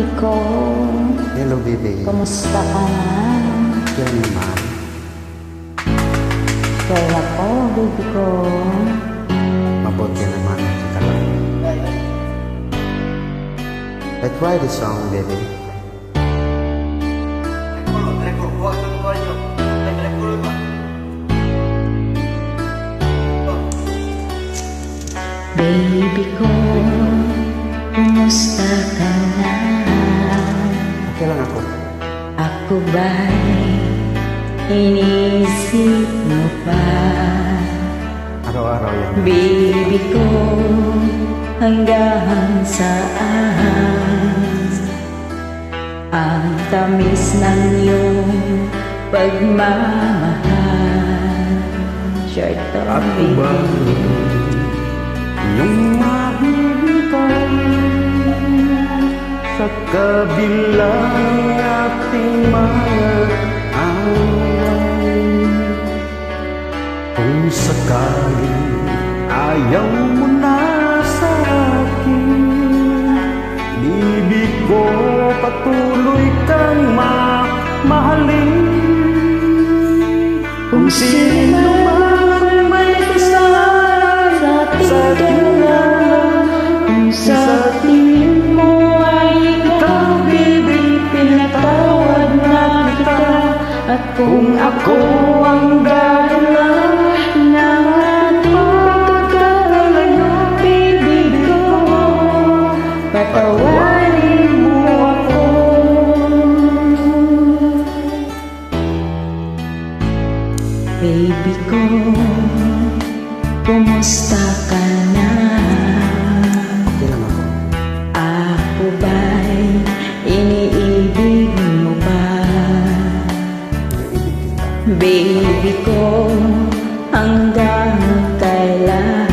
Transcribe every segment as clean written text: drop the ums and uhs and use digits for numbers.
baby ko. Hello, baby. Kumusta ka na? Yan naman. Kaya po, baby ko. Mabuti naman. Kita lang. Let's try the song, baby. Baby ko, kumusta ka na? Okay lang ako. Ako ba'y inisip mo pa? Araw-araw yan. Baby ko, hanggang saan ang tamis ng iyong pagmamahal? Short to, Ako ba yung mahintay sa kabila ng ating mga away? Kung sakaling ayaw mo na sa akin, bibig ko patuloy kang mahalin. Kung sino man may kasalanan sa ating dalawa, kung sa tingin mo ay ikaw, baby, pinatawad na kita. At kung ako ang dahilan ng ating pagkakalayo, baby ko, patawarin mo ako. Baby ko, kumusta ka na? Okay lang ako. Ako ba'y iniibig mo ba? Naiibig kita. Baby ko, hanggang kailan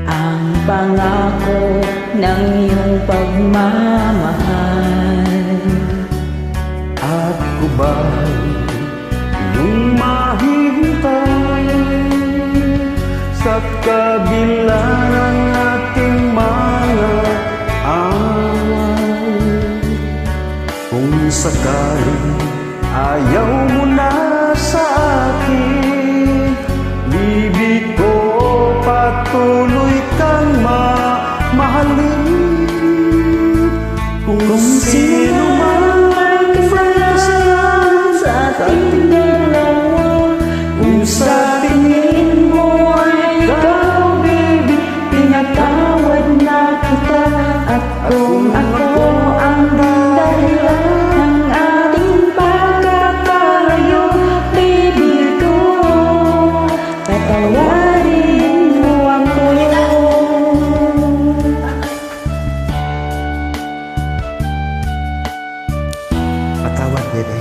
ang pangako ng iyong pagmamahal? Ako ba yung mahintay sa kabila ng ating mga away? Kung sakaling ayaw mo na sa akin, bibig ko patuloy kang mahalin. Kung sino man may kasalanan sa ating dalawa, kung sa tingin mo ay ikaw, baby, pinatawad na kita. At kung ako ang dahilan ng ating pagkakalayo, baby ko, patawarin mo ako. Patawad, baby.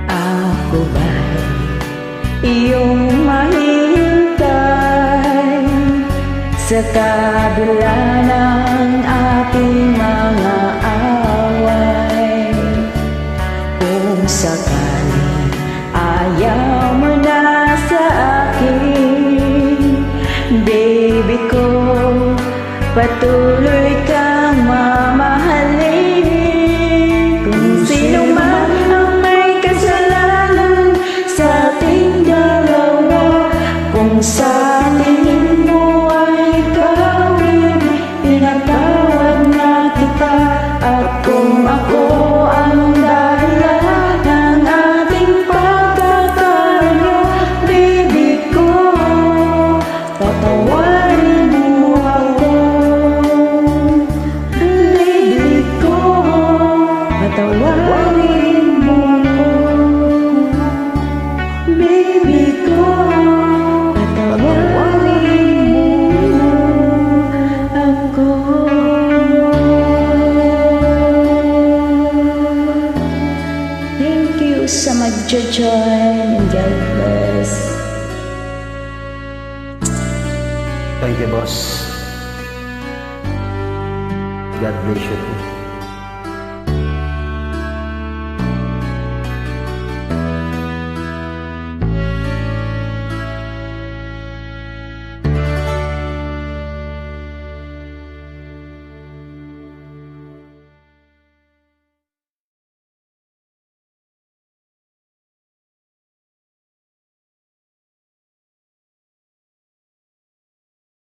Ako ba'y iyong mahintay sa kabila ng ating mga away? Kung sakaling ayaw mo na sa akin, baby ko, patuloy kang mamahalin. Kung sino man ang may kasalanan sa ating dalawa, kung sa tingin mo ay ikaw, baby, pinatawad na kita. At kung ako ang dahilan ng ating pagkakalayo, baby ko, patawarin mo ako. Baby ko, patawarin mo ako. Baby ko, patawarin mo ako. Thank you sa mag-join and God bless. Thank you, boss. God bless you too.